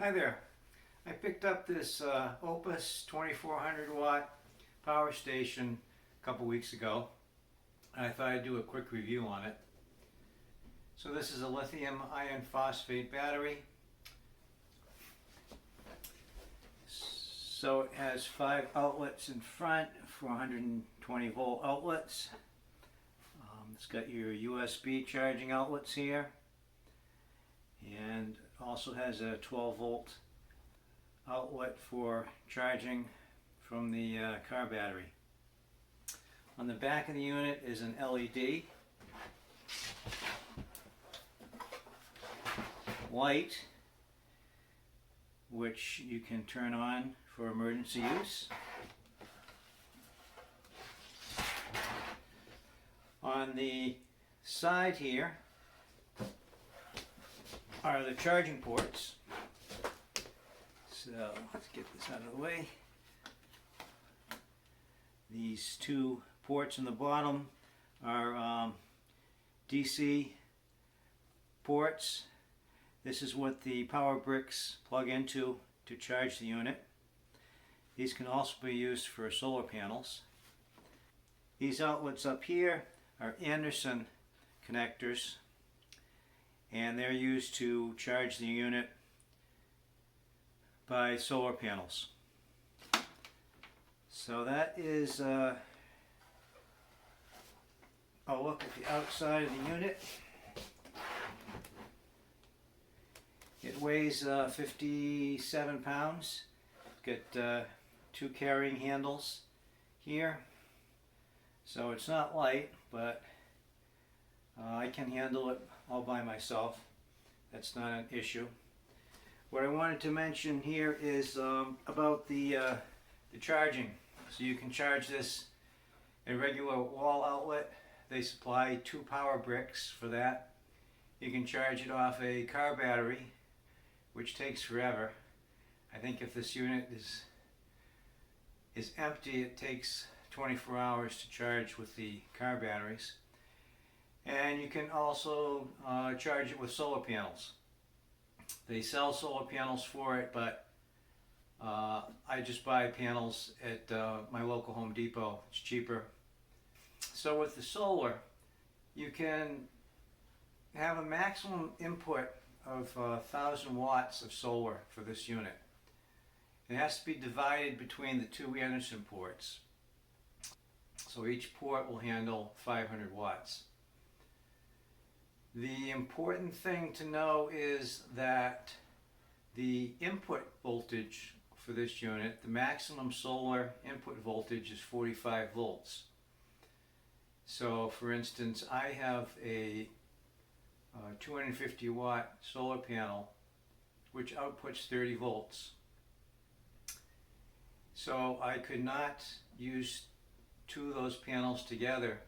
Hi there. I picked up this Oupes 2400 watt power station a couple weeks ago, and I thought I'd do a quick review on it. So this is a lithium iron phosphate battery. So it has 5 outlets in front, 420 volt outlets. It's got your USB charging outlets here, and also has a 12 volt outlet for charging from the car battery. On the back of the unit is an LED light, which you can turn on for emergency use. On the side here are the charging ports. So let's get this out of the way. These two ports on the bottom are DC ports. This is what the power bricks plug into to charge the unit. These can also be used for solar panels. These outlets up here are Anderson connectors, and they're used to charge the unit by solar panels. So that is a look at the outside of the unit. It weighs 57 pounds. It's got 2 carrying handles here. So it's not light, but I can handle it all by myself. That's not an issue. What I wanted to mention here is about the charging. So you can charge this a regular wall outlet. They supply 2 power bricks for that. You can charge it off a car battery, which takes forever. I think if this unit is empty, it takes 24 hours to charge with the car batteries. And you can also charge it with solar panels. They sell solar panels for it, but I just buy panels at my local Home Depot. It's cheaper. So with the solar, you can have a maximum input of 1,000 watts of solar for this unit. It has to be divided between the 2 Anderson ports. So each port will handle 500 watts. The important thing to know is that the input voltage for this unit, the maximum solar input voltage is 45 volts. So for instance, I have a 250 watt solar panel which outputs 30 volts. So I could not use 2 of those panels together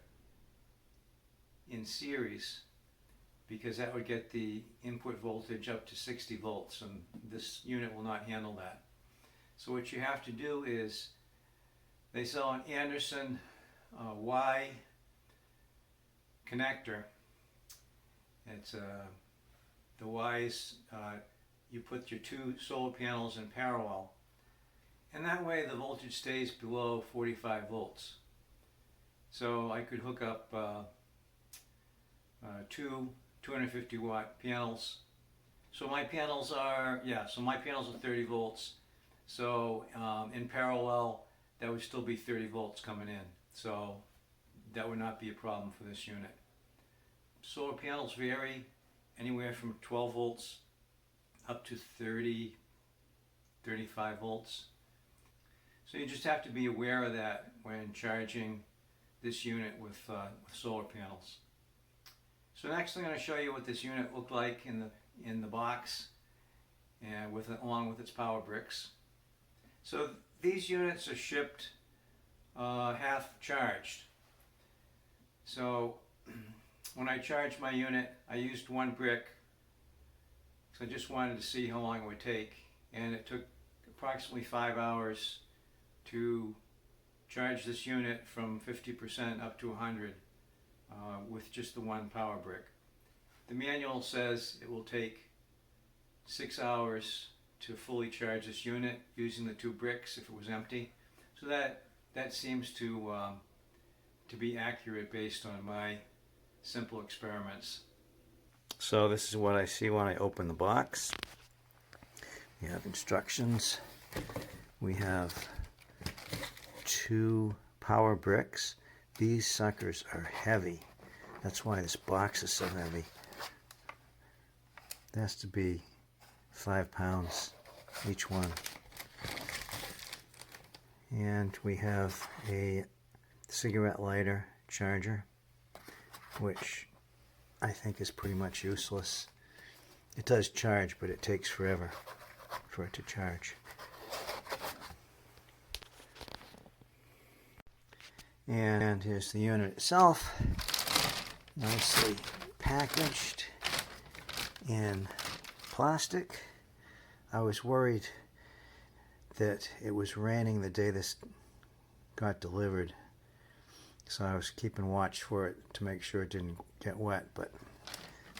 in series, because that would get the input voltage up to 60 volts, and this unit will not handle that. So what you have to do is, they sell an Anderson Y connector. It's the Y's, you put your 2 solar panels in parallel, and that way the voltage stays below 45 volts. So I could hook up 2 250 watt panels. So my panels are 30 volts. So in parallel, that would still be 30 volts coming in. So that would not be a problem for this unit. Solar panels vary anywhere from 12 volts up to 30, 35 volts. So you just have to be aware of that when charging this unit with solar panels. So next I'm going to show you what this unit looked like in the box, and along with its power bricks. So these units are shipped half charged. So when I charged my unit, I used 1 brick, so I just wanted to see how long it would take, and it took approximately 5 hours to charge this unit from 50% up to 100 with just the 1 power brick. The manual says it will take 6 hours to fully charge this unit using the 2 bricks if it was empty. So that seems to be accurate based on my simple experiments. So this is what I see when I open the box. We have instructions. We have 2 power bricks. These suckers are heavy. That's why this box is so heavy. It has to be 5 pounds each one. And we have a cigarette lighter charger, which I think is pretty much useless. It does charge, but it takes forever for it to charge. And here's the unit itself, nicely packaged in plastic. I was worried that it was raining the day this got delivered, so I was keeping watch for it to make sure it didn't get wet, but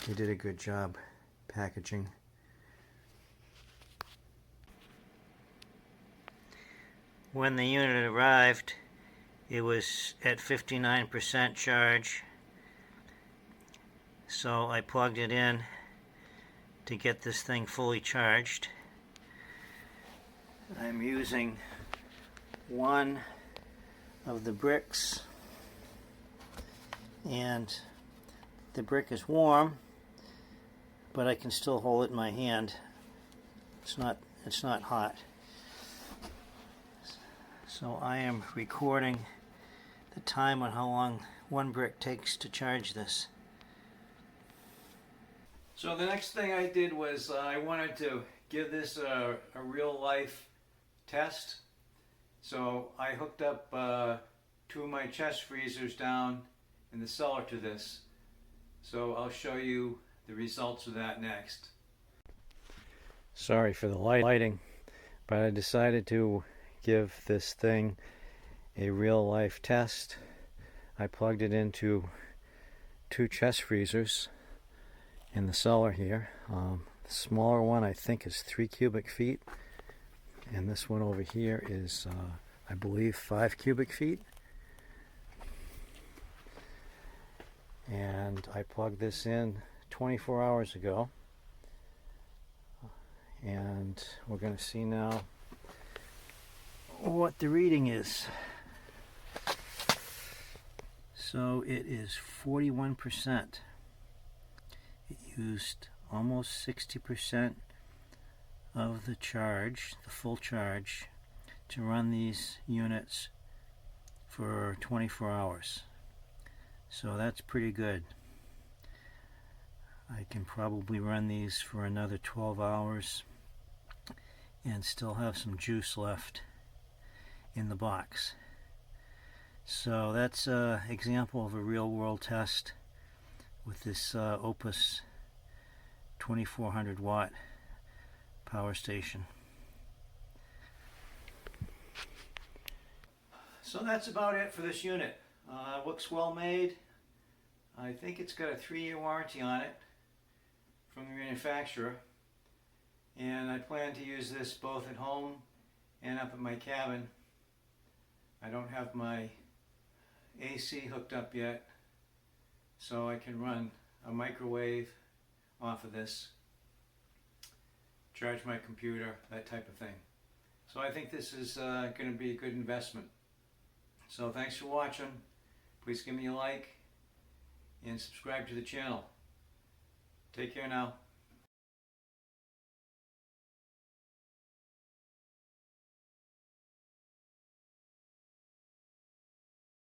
they did a good job packaging. When the unit arrived, it was at 59% charge, so I plugged it in to get this thing fully charged. I'm using one of the bricks, and the brick is warm, but I can still hold it in my hand. It's not hot. So I am recording the time on how long one brick takes to charge this. So the next thing I did was I wanted to give this a real life test. So I hooked up 2 of my chest freezers down in the cellar to this. So I'll show you the results of that next. Sorry for the lighting, but I decided to give this thing a real life test. I plugged it into 2 chest freezers in the cellar here. The smaller one I think is 3 cubic feet, and this one over here is I believe 5 cubic feet. And I plugged this in 24 hours ago, and we're going to see now what the reading is. So it is 41%. It used almost 60% of the charge, the full charge, to run these units for 24 hours. So that's pretty good. I can probably run these for another 12 hours and still have some juice left in the box. So that's an example of a real world test with this Oupes 2400 watt power station. So that's about it for this unit. Looks well made. I think it's got a 3-year warranty on it from the manufacturer, and I plan to use this both at home and up at my cabin. I don't have my AC hooked up yet, so I can run a microwave off of this, charge my computer, that type of thing. So I think this is going to be a good investment. So thanks for watching. Please give me a like and subscribe to the channel. Take care now.